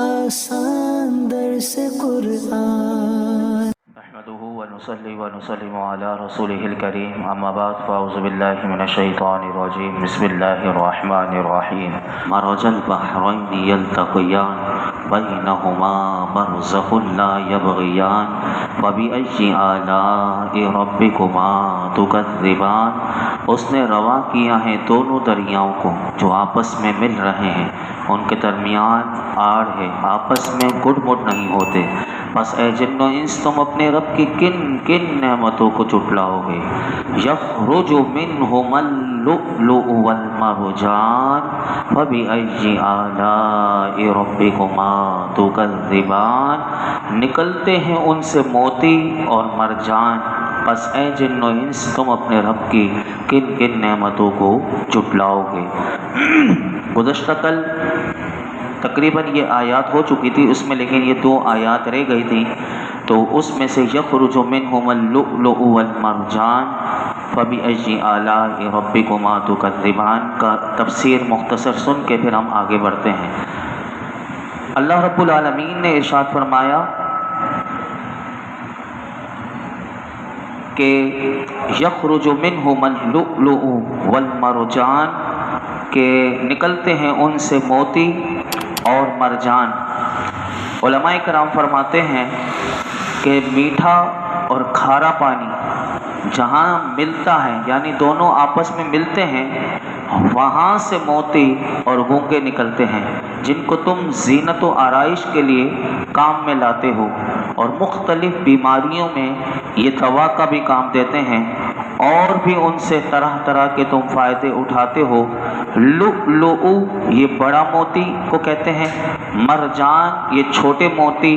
آسان درس قرآن نحمده ونصلي ونسلم على رسوله الكريم اما بعد فاعوذ بالله من الشيطان الرجيم بسم الله الرحمن الرحيم مرج البحرين يلتقيان بينهما برزخ لا يبغيان فبأي آلاء ربكما تكذبان اس نے روا کیا ہے دونوں دریاؤں کو جو آپس میں مل رہے ہیں، ان کے درمیان آڑ ہے، آپس میں گڈ مڈ نہیں ہوتے، بس اے جن و انس تم اپنے رب کی کن کن نعمتوں کو جھٹلاؤ گے۔ یخرج منہما اللؤلؤ والمرجان فبأي آلاء ربكما تكذبان، نکلتے ہیں ان سے موتی اور مرجان، بس اے جن و انس تم اپنے رب کی کن کن نعمتوں کو جھٹلاؤ گے۔ گزشتہ کل تقریباً یہ آیات ہو چکی تھی اس میں، لیکن یہ 2 آیات رہ گئی تھی، تو اس میں سے یخرج منہما اللؤلؤ والمرجان فبأي آلاء ربكما تكذبان کا تفسیر مختصر سن کے پھر ہم آگے بڑھتے ہیں۔ اللہ رب العالمین نے ارشاد فرمایا کہ یخرج منہما اللؤلؤ والمرجان، کہ نکلتے ہیں ان سے موتی اور مرجان۔ علماء کرام فرماتے ہیں کہ میٹھا اور کھارا پانی جہاں ملتا ہے، یعنی دونوں آپس میں ملتے ہیں، وہاں سے موتی اور گونگے نکلتے ہیں، جن کو تم زینت و آرائش کے لیے کام میں لاتے ہو، اور مختلف بیماریوں میں یہ دوا کا بھی کام دیتے ہیں، اور بھی ان سے طرح طرح کے تم فائدے اٹھاتے ہو۔ لؤلؤ یہ بڑا موتی کو کہتے ہیں، مرجان یہ چھوٹے موتی،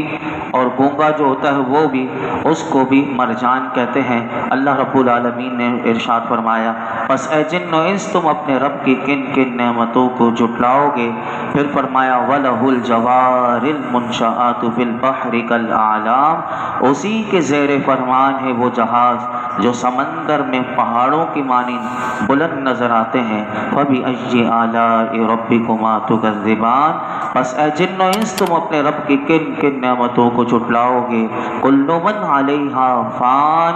اور گونگا جو ہوتا ہے وہ بھی، اس کو بھی مرجان کہتے ہیں۔ اللہ رب العالمین نے ارشاد فرمایا پس اے جن و انس تم اپنے رب کی کن کن نعمتوں کو جھٹلاؤ گے۔ پھر فرمایا وَلَهُ الْجَوَارِ الْمُنشَآتُ فِي الْبَحْرِ كَالْأَعْلَامِ، اسی کے زیر فرمان ہے وہ جہاز جو سمندر میں پہاڑوں کی مانند بلند نظر آتے ہیں۔ فَبِأَيِّ آلَاءِ رَبِّكُمَا تُكَذِّبَانِ، پس اے جن و انس تم اپنے رب کی کن کن نعمتوں کو جھٹلاؤ گے۔ کُلُّ مَنْ عَلَيْهَا فان،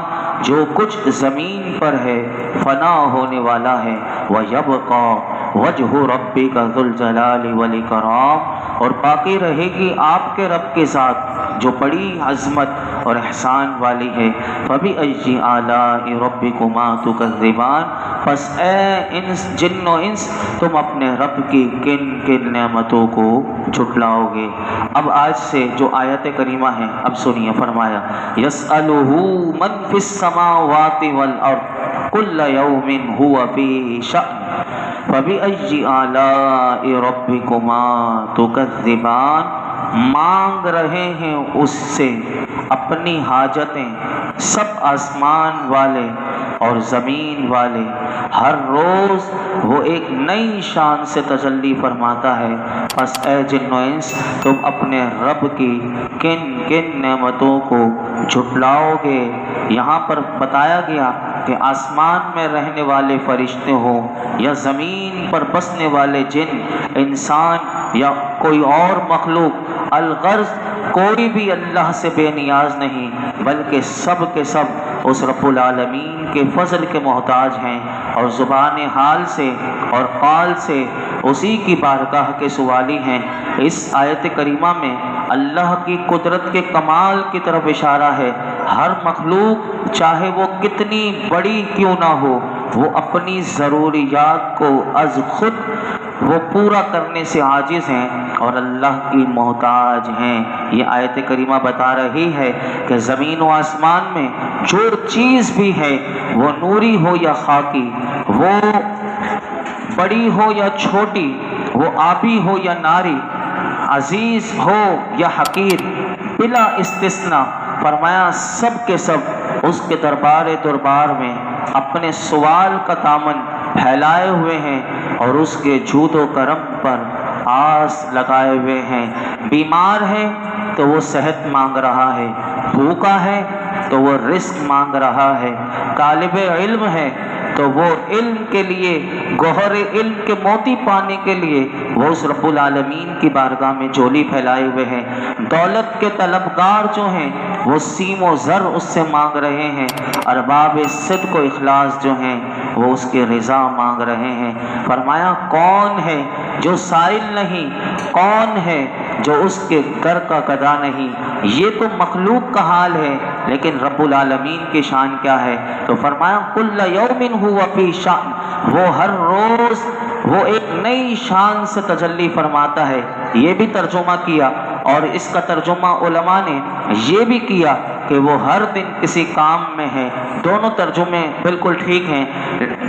جو کچھ زمین پر ہے فنا ہونے والا ہے۔ وَيَبْقَى وَجْهُ رَبِّكَ ذُو الْجَلَالِ وَالْإِكْرَامِ، اور باقی رہے گی آپ کے رب کے ذات جو بڑی عظمت اور احسان والی ہے۔ فَبِأَيِّ آلَاءِ رَبِّكُمَا تُكَذِّبَانِ، پس اے جن و انس تم اپنے رب کی کن کن نعمتوں کو جھٹلاؤ گے۔ اب آج سے جو آیت کریمہ ہیں اب سنیے، فرمایا یسألہ من فی السماوات والارض کل یوم هو فی شأن فبأي آلاء ربكما تكذبان، مانگ رہے ہیں اس سے اپنی حاجتیں سب آسمان والے اور زمین والے، ہر روز وہ ایک نئی شان سے تجلی فرماتا ہے۔ پس اے جن و انس تم اپنے رب کی کن کن نعمتوں کو جھٹلاؤ گے۔ یہاں پر بتایا گیا کہ آسمان میں رہنے والے فرشتے ہوں یا زمین پر بسنے والے جن، انسان یا کوئی اور مخلوق، الغرض کوئی بھی اللہ سے بے نیاز نہیں، بلکہ سب کے سب اس رب العالمین کے فضل کے محتاج ہیں، اور زبان حال سے اور قال سے اسی کی بارگاہ کے سوالی ہیں۔ اس آیت کریمہ میں اللہ کی قدرت کے کمال کی طرف اشارہ ہے۔ ہر مخلوق چاہے وہ کتنی بڑی کیوں نہ ہو، وہ اپنی ضروریات کو از خود وہ پورا کرنے سے عاجز ہیں اور اللہ کی محتاج ہیں۔ یہ آیت کریمہ بتا رہی ہے کہ زمین و آسمان میں جو چیز بھی ہے، وہ نوری ہو یا خاکی، وہ بڑی ہو یا چھوٹی، وہ آبی ہو یا ناری، عزیز ہو یا حقیر، بلا استثناء فرمایا سب کے سب اس کے دربار میں اپنے سوال کا دامن پھیلائے ہوئے ہیں اور اس کے جود و کرم پر آس لگائے ہوئے ہیں۔ بیمار ہے تو وہ صحت مانگ رہا ہے، بھوکا ہے تو وہ رزق مانگ رہا ہے، طالب علم ہے تو وہ علم کے لیے، گوہر علم کے موتی پانے کے لیے وہ اس رب العالمین کی بارگاہ میں جولی پھیلائے ہوئے ہیں۔ دولت کے طلبگار جو ہیں وہ سیم و زر اس سے مانگ رہے ہیں، ارباب صدق و اخلاص جو ہیں وہ اس کی رضا مانگ رہے ہیں۔ فرمایا کون ہے جو سائل نہیں، کون ہے جو اس کے گھر کا گدا نہیں۔ یہ تو مخلوق کا حال ہے، لیکن رب العالمین کی شان کیا ہے؟ تو فرمایا کل یوم هو فی شأن، وہ ہر روز وہ ایک نئی شان سے تجلی فرماتا ہے۔ یہ بھی ترجمہ کیا، اور اس کا ترجمہ علماء نے یہ بھی کیا کہ وہ ہر دن کسی کام میں ہے۔ دونوں ترجمے بالکل ٹھیک ہیں۔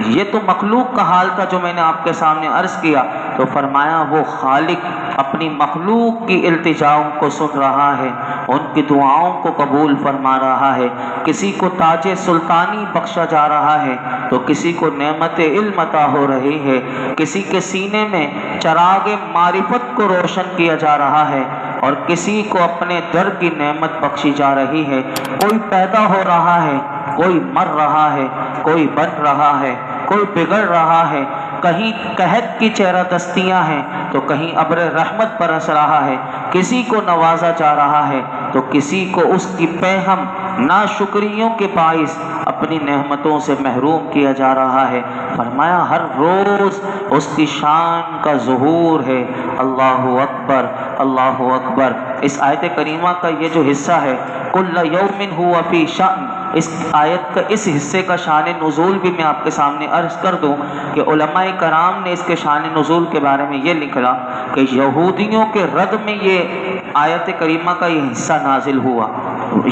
یہ تو مخلوق کا حال تھا جو میں نے آپ کے سامنے عرض کیا، تو فرمایا وہ خالق اپنی مخلوق کی التجاؤں کو سن رہا ہے، ان کی دعاؤں کو قبول فرما رہا ہے۔ کسی کو تاج سلطانی بخشا جا رہا ہے تو کسی کو نعمت علم عطا ہو رہی ہے، کسی کے سینے میں چراغ معرفت کو روشن کیا جا رہا ہے، اور کسی کو اپنے در کی نعمت بخشی جا رہی ہے۔ کوئی پیدا ہو رہا ہے، کوئی مر رہا ہے، کوئی بن رہا ہے، کوئی بگڑ رہا ہے، کہیں قحط کی چہرہ دستیاں ہیں تو کہیں ابر رحمت برس رہا ہے، کسی کو نوازا جا رہا ہے تو کسی کو اس کی پیہم ناشکریوں کے باعث اپنی نعمتوں سے محروم کیا جا رہا ہے۔ فرمایا ہر روز اس کی شان کا ظہور ہے۔ اللہ اکبر، اللہ اکبر۔ اس آیت کریمہ کا یہ جو حصہ ہے کل یوم هو فی شأن، اس آیت کا اس حصے کا شان نزول بھی میں آپ کے سامنے عرض کر دوں کہ علماء کرام نے اس کے شان نزول کے بارے میں یہ لکھا کہ یہودیوں کے رد میں یہ آیت کریمہ کا یہ حصہ نازل ہوا۔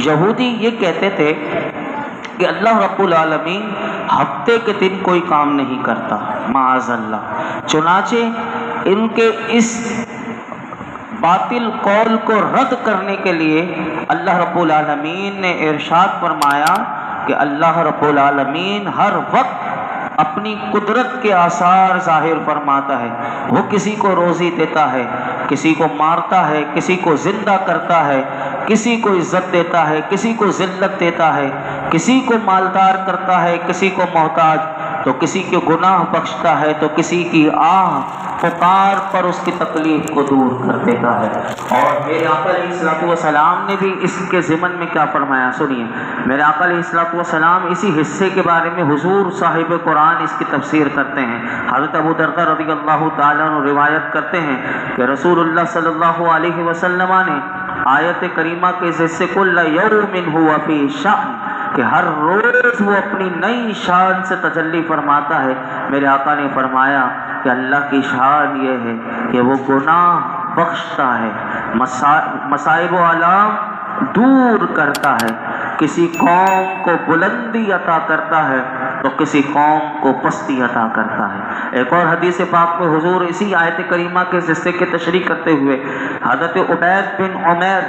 یہودی یہ کہتے تھے کہ اللہ رب العالمین ہفتے کے دن کوئی کام نہیں کرتا، معاذ اللہ۔ چنانچہ ان کے اس باطل قول کو رد کرنے کے لیے اللہ رب العالمین نے ارشاد فرمایا کہ اللہ رب العالمین ہر وقت اپنی قدرت کے آثار ظاہر فرماتا ہے۔ وہ کسی کو روزی دیتا ہے، کسی کو مارتا ہے، کسی کو زندہ کرتا ہے، کسی کو عزت دیتا ہے، کسی کو ذلت دیتا ہے، کسی کو مالدار کرتا ہے، کسی کو محتاج، تو کسی کے گناہ بخشتا ہے، تو کسی کی آہ پکار پر اس کی تکلیف کو دور کر دیتا ہے۔ اور میرے آقا علیہ الصلوۃ والسلام نے بھی اس کے ضمن میں کیا فرمایا سنیے۔ میرے آقا علیہ الصلوۃ والسلام اسی حصے کے بارے میں حضور صاحب قرآن اس کی تفسیر کرتے ہیں۔ حضرت ابو درداء رضی اللہ تعالیٰ عنہ روایت کرتے ہیں کہ رسول اللہ صلی اللہ علیہ وسلم نے آیت کریمہ کے حصے کل یوم هو فی شأن کہ ہر روز وہ اپنی نئی شان سے تجلی فرماتا ہے۔ میرے آقا نے فرمایا کہ اللہ کی شان یہ ہے کہ وہ گناہ بخشتا ہے، مصائب و آلام دور کرتا ہے، کسی قوم کو بلندی عطا کرتا ہے تو کسی قوم کو پستی عطا کرتا ہے۔ ایک اور حدیث پاک میں حضور اسی آیت کریمہ کے حصے کی تشریح کرتے ہوئے حضرت عبید بن عمیر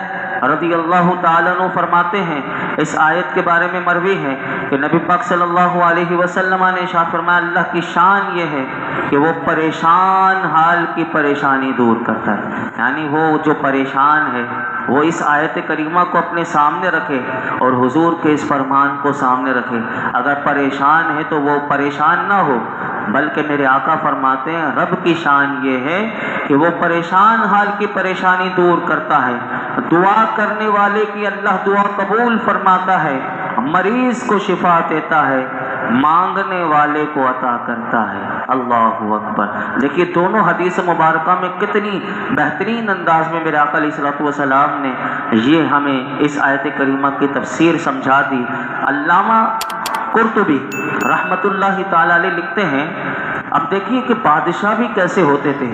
رضی اللہ تعالیٰ عنہ فرماتے ہیں، اس آیت کے بارے میں مروی ہے کہ نبی پاک صلی اللہ علیہ وسلم نے ارشاد فرمایا اللہ کی شان یہ ہے کہ وہ پریشان حال کی پریشانی دور کرتا ہے۔ یعنی وہ جو پریشان ہے وہ اس آیت کریمہ کو اپنے سامنے رکھے اور حضور کے اس فرمان کو سامنے رکھے۔ اگر پریشان ہے تو وہ پریشان نہ ہو، بلکہ میرے آقا فرماتے ہیں رب کی شان یہ ہے کہ وہ پریشان حال کی پریشانی دور کرتا ہے، دعا کرنے والے کی اللہ دعا قبول فرماتا ہے، مریض کو شفا دیتا ہے، مانگنے والے کو عطا کرتا ہے۔ اللہ اکبر۔ دیکھیے دونوں حدیث مبارکہ میں کتنی بہترین انداز میں میرے آقا علیہ الصلوۃ والسلام نے یہ ہمیں اس آیت کریمہ کی تفسیر سمجھا دی۔ علامہ قرطبی رحمت اللہ تعالی علیہ لکھتے ہیں، اب دیکھیے کہ بادشاہ بھی کیسے ہوتے تھے،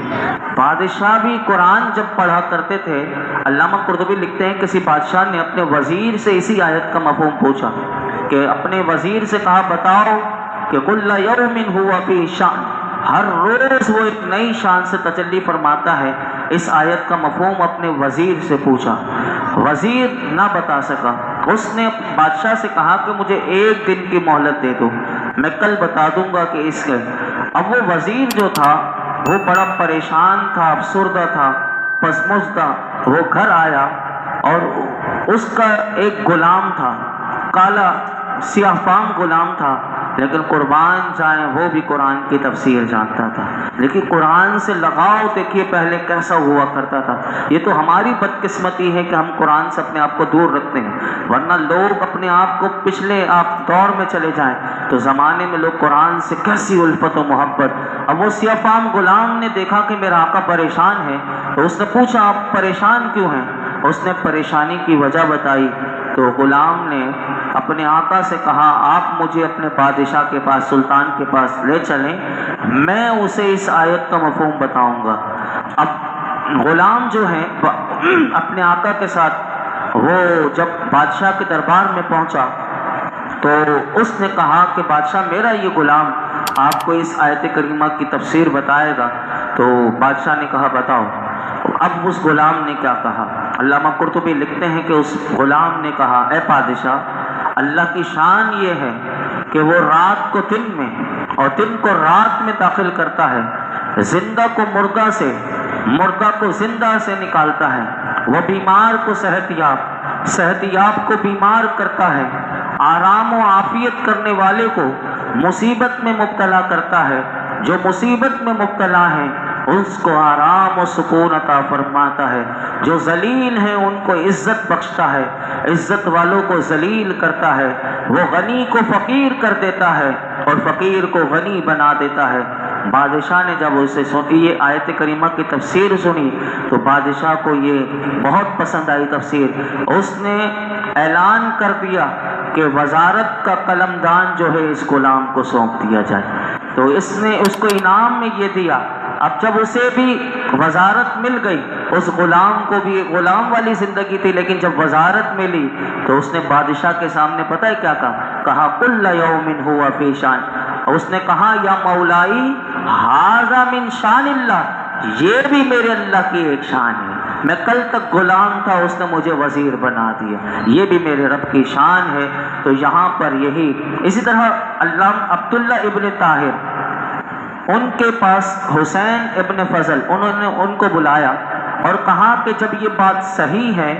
بادشاہ بھی قرآن جب پڑھا کرتے تھے۔ علامہ قرطبی لکھتے ہیں کسی بادشاہ نے اپنے وزیر سے اسی آیت کا مفہوم پوچھا کہ اپنے وزیر سے کہا بتاؤ کہ کل یوم هو فی شأن، ہر روز وہ ایک نئی شان سے تجلی فرماتا ہے۔ اس آیت کا مفہوم اپنے وزیر سے پوچھا، وزیر نہ بتا سکا۔ اس نے بادشاہ سے کہا کہ مجھے ایک دن کی مہلت دے دو، میں کل بتا دوں گا کہ اس کے۔ اب وہ وزیر جو تھا وہ بڑا پریشان تھا، افسردہ تھا، پسمزدہ۔ وہ گھر آیا اور اس کا ایک غلام تھا، کالا سیاہ فام غلام تھا۔ لیکن قربان جائیں وہ بھی قرآن کی تفسیر جانتا تھا. لیکن قرآن سے لگاؤ دیکھیے پہلے کیسا ہوا کرتا تھا. یہ تو ہماری بدقسمتی ہے کہ ہم قرآن سے اپنے آپ کو دور رکھتے ہیں، ورنہ لوگ اپنے آپ کو پچھلے آپ دور میں چلے جائیں تو زمانے میں لوگ قرآن سے کیسی الفت و محبت. اب وہ سیاہ فام غلام نے دیکھا کہ میرا آقا پریشان ہے تو اس نے پوچھا آپ پریشان کیوں ہیں؟ اس نے پریشانی کی وجہ بتائی تو غلام نے اپنے آقا سے کہا آپ مجھے اپنے بادشاہ کے پاس، سلطان کے پاس لے چلیں، میں اسے اس آیت کا مفہوم بتاؤں گا. اب غلام جو ہے اپنے آقا کے ساتھ وہ جب بادشاہ کے دربار میں پہنچا تو اس نے کہا کہ بادشاہ میرا یہ غلام آپ کو اس آیت کریمہ کی تفسیر بتائے گا. تو بادشاہ نے کہا بتاؤ. اب اس غلام نے کیا کہا؟ علامہ قرطبی لکھتے ہیں کہ اس غلام نے کہا اے بادشاہ، اللہ کی شان یہ ہے کہ وہ رات کو دن میں اور دن کو رات میں داخل کرتا ہے، زندہ کو مردہ سے، مردہ کو زندہ سے نکالتا ہے، وہ بیمار کو صحت یاب کو بیمار کرتا ہے، آرام و عافیت کرنے والے کو مصیبت میں مبتلا کرتا ہے، جو مصیبت میں مبتلا ہیں اس کو آرام و سکون عطا فرماتا ہے، جو ذلیل ہیں ان کو عزت بخشتا ہے، عزت والوں کو ذلیل کرتا ہے، وہ غنی کو فقیر کر دیتا ہے اور فقیر کو غنی بنا دیتا ہے. بادشاہ نے جب اسے یہ آیت کریمہ کی تفسیر سنی تو بادشاہ کو یہ بہت پسند آئی تفسیر. اس نے اعلان کر دیا کہ وزارت کا قلمدان جو ہے اس غلام کو سونپ دیا جائے. تو اس نے اس کو انعام میں یہ دیا. اب جب اسے بھی وزارت مل گئی، اس غلام کو بھی غلام والی زندگی تھی لیکن جب وزارت ملی تو اس نے بادشاہ کے سامنے پتہ ہے کیا کہا کل یوم ہوا فی شان. اس نے کہا یا مولائی ھذا من شان اللہ، یہ بھی میرے اللہ کی ایک شان ہے. میں کل تک غلام تھا، اس نے مجھے وزیر بنا دیا، یہ بھی میرے رب کی شان ہے. تو یہاں پر یہی اسی طرح علامہ عبداللہ ابن طاہر، ان کے پاس حسین ابن فضل، انہوں نے ان کو بلایا اور کہا کہ جب یہ بات صحیح ہے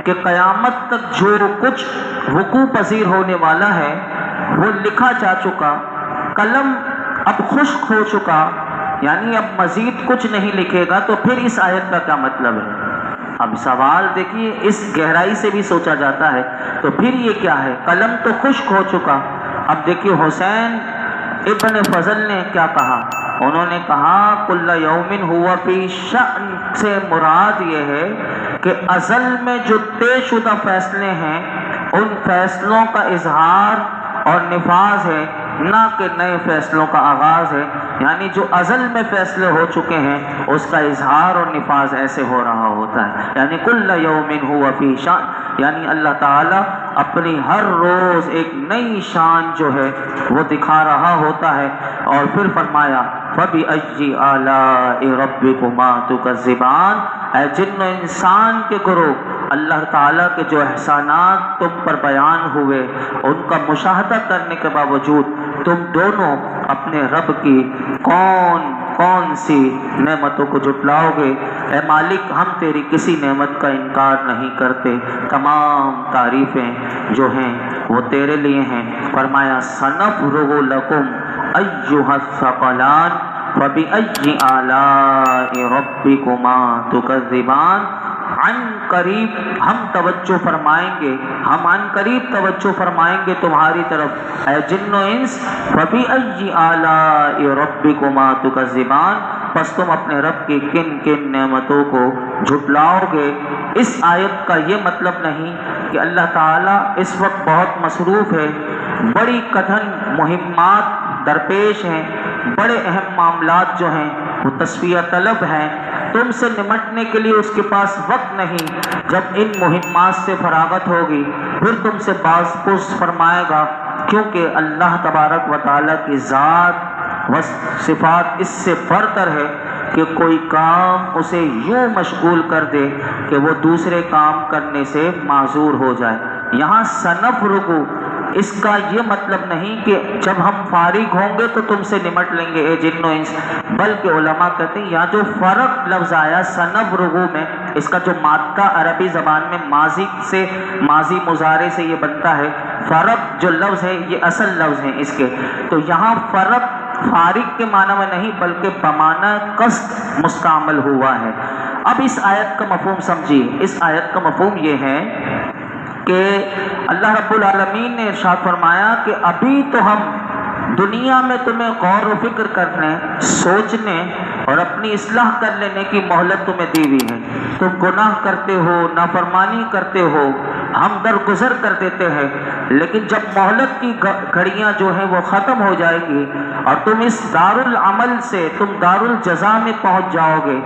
کہ قیامت تک جو کچھ وقوع پذیر ہونے والا ہے وہ لکھا جا چکا، قلم اب خشک ہو چکا، یعنی اب مزید کچھ نہیں لکھے گا، تو پھر اس آیت کا کیا مطلب ہے؟ اب سوال دیکھیے اس گہرائی سے بھی سوچا جاتا ہے. تو پھر یہ کیا ہے؟ قلم تو خشک ہو چکا. اب دیکھیے حسین ابن فضل نے کیا کہا؟ انہوں نے کہا کل یوم ہوا فی شأن سے مراد یہ ہے کہ ازل میں جو طے شدہ فیصلے ہیں ان فیصلوں کا اظہار اور نفاذ ہے، نہ کہ نئے فیصلوں کا آغاز ہے. یعنی جو ازل میں فیصلے ہو چکے ہیں اس کا اظہار اور نفاذ ایسے ہو رہا ہوتا ہے. یعنی کل یوم ہوا فی شان، یعنی اللہ تعالیٰ اپنی ہر روز ایک نئی شان جو ہے وہ دکھا رہا ہوتا ہے. اور پھر فرمایا فَبِأَيِّ آلَاءِ رَبِّكُمَا تُكَذِّبَانِ، اے جن و انسان کے گروہ، اللہ تعالیٰ کے جو احسانات تم پر بیان ہوئے ان کا مشاہدہ کرنے کے باوجود تم دونوں اپنے رب کی کون کون سی نعمتوں کو جھٹلاؤ گے. اے مالک ہم تیری کسی نعمت کا انکار نہیں کرتے، تمام تعریفیں جو ہیں وہ تیرے لیے ہیں. فرمایا سَنَفْرُغُ لَكُمْ أَيُّهَا الثَّقَلَانِ فَبِأَيِّ آلَاءِ رَبِّكُمَا تُكَذِّبَانِ. عن قریب ہم توجہ فرمائیں گے، ہم عن قریب توجہ فرمائیں گے تمہاری طرف اے جن و انس. فَبِأَيِّ آلَاءِ رَبِّكُمَا تُكَذِّبَانِ، پس تم اپنے رب کی کن کن نعمتوں کو جھٹلاؤ گے. اس آیت کا یہ مطلب نہیں کہ اللہ تعالیٰ اس وقت بہت مصروف ہے، بڑی کٹھن مہمات درپیش ہیں، بڑے اہم معاملات جو ہیں وہ تصفیہ طلب ہیں، تم سے نمٹنے کے لیے اس کے پاس وقت نہیں. جب ان مہمات سے فراغت ہوگی پھر تم سے باز پرس فرمائے گا، کیونکہ اللہ تبارک و تعالیٰ کی ذات و صفات اس سے برتر ہے کہ کوئی کام اسے یوں مشغول کر دے کہ وہ دوسرے کام کرنے سے معذور ہو جائے. یہاں سنفرغ اس کا یہ مطلب نہیں کہ جب ہم فارغ ہوں گے تو تم سے نمٹ لیں گے اے جن و انس، بلکہ علماء کہتے ہیں یہاں جو فرق لفظ آیا سنفرغ میں، اس کا جو مادہ عربی زبان میں ماضی مضارع سے یہ بنتا ہے فرق جو لفظ ہے یہ اصل لفظ ہے اس کے، تو یہاں فرق فارق کے معنی میں نہیں بلکہ بمعنی قصد مستعمل ہوا ہے۔ اب اس آیت کا مفہوم سمجھیے، اس آیت کا مفہوم یہ ہے کہ اللہ رب العالمین نے ارشاد فرمایا کہ ابھی تو ہم دنیا میں تمہیں غور و فکر کرنے، سوچنے اور اپنی اصلاح کر لینے کی مہلت تمہیں دی ہوئی ہے۔ تم گناہ کرتے ہو، نافرمانی کرتے ہو، ہم درگزر کر دیتے ہیں، لیکن جب مہلت کی گھڑیاں جو ہیں وہ ختم ہو جائے گی اور تم اس دار العمل سے تم دار الجزا میں پہنچ جاؤ گے،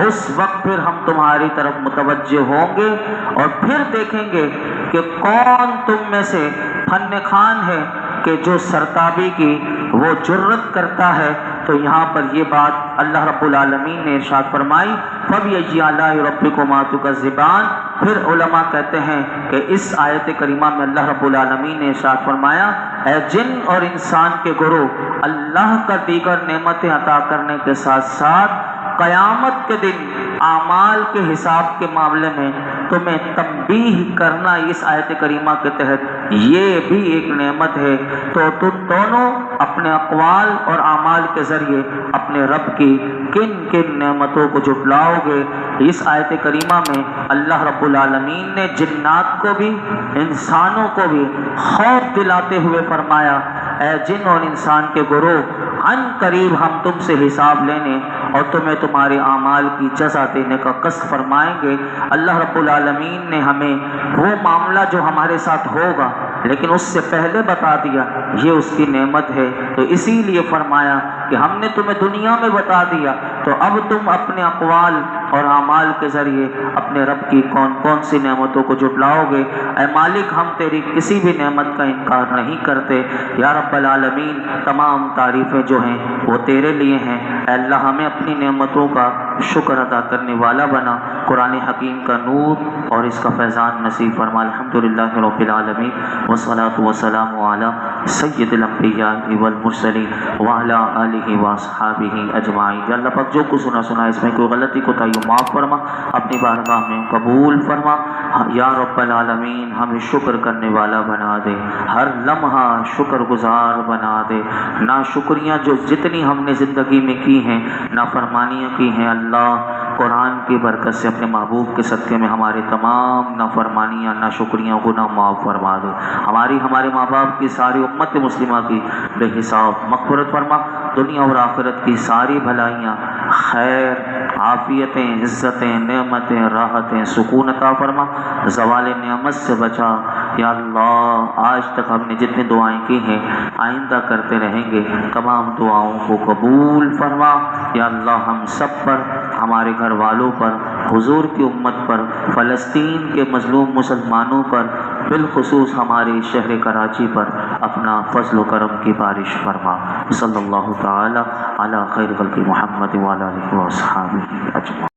اس وقت پھر ہم تمہاری طرف متوجہ ہوں گے اور پھر دیکھیں گے کہ کون تم میں سے فن خوان ہے کہ جو سرتابی کی وہ جرت کرتا ہے۔ تو یہاں پر یہ بات اللہ رب العالمین نے ارشاد فرمائی، فَبِأَيِّ آلَاءِ رَبِّكُمَا تُكَذِّبَانِ۔ پھر علماء کہتے ہیں کہ اس آیت کریمہ میں اللہ رب العالمین نے ارشاد فرمایا، اے جن اور انسان کے گروہ، اللہ کا دیگر نعمتیں عطا کرنے کے ساتھ ساتھ قیامت کے دن اعمال کے حساب کے معاملے میں تمہیں تنبیہ کرنا اس آیت کریمہ کے تحت یہ بھی ایک نعمت ہے۔ تو تم دونوں اپنے اقوال اور اعمال کے ذریعے اپنے رب کی کن کن نعمتوں کو جھٹلاؤ گے۔ اس آیت کریمہ میں اللہ رب العالمین نے جنات کو بھی انسانوں کو بھی خوف دلاتے ہوئے فرمایا، اے جن اور انسان کے گروہ، عن قریب ہم تم سے حساب لینے اور تمہیں تمہارے اعمال کی جزا دینے کا قصد فرمائیں گے۔ اللہ رب العالمین نے ہمیں وہ معاملہ جو ہمارے ساتھ ہوگا لیکن اس سے پہلے بتا دیا، یہ اس کی نعمت ہے، تو اسی لیے فرمایا کہ ہم نے تمہیں دنیا میں بتا دیا، تو اب تم اپنے اقوال اور اعمال کے ذریعے اپنے رب کی کون کون سی نعمتوں کو جھٹلاؤ گے۔ اے مالک، ہم تیری کسی بھی نعمت کا انکار نہیں کرتے۔ یا رب العالمین، تمام تعریفیں جو ہیں وہ تیرے لیے ہیں۔ اے اللہ، ہمیں اپنی نعمتوں کا شکر ادا کرنے والا بنا، قرآن حکیم کا نور اور اس کا فیضان نصیب فرما۔ الحمدللہ رب العالمین، والصلاة والسلام علی سید الانبیاء والمرسلین وعلی آلہ واصحابہ اجمعین۔ یا اللہ پاک جو کچھ سنا اس میں کوئی غلطی کوتاہی معاف فرما، اپنی بارگاہ میں قبول فرما۔ یا رب العالمین، ہمیں شکر کرنے والا بنا دے، ہر لمحہ شکر گزار بنا دے۔ ناشکریاں جو جتنی ہم نے زندگی میں کی ہیں، نافرمانیاں کی ہیں، اللہ قرآن کی برکت سے اپنے محبوب کے صدقے میں ہمارے تمام نافرمانیاں، ناشکریاں، گناہ معاف فرما دے۔ ہمارے ماں باپ کی، ساری امت مسلمہ کی بے حساب مغفرت فرما۔ دنیا اور آخرت کی ساری بھلائیاں، خیر، عافیتیں، عزتیں، نعمتیں، راحتیں، سکون عطا فرما۔ زوال نعمت سے بچا۔ یا اللہ، آج تک ہم نے جتنی دعائیں کی ہیں، آئندہ کرتے رہیں گے، تمام دعاؤں کو قبول فرما۔ یا اللہ، ہم سب پر، ہمارے گھر والوں پر، حضور کی امت پر، فلسطین کے مظلوم مسلمانوں پر، بالخصوص ہمارے شہر کراچی پر اپنا فضل و کرم کی بارش فرما۔ صلی اللہ تعالی علی خیر خلق محمد وعلی آلہ وصحبہ اجمعین۔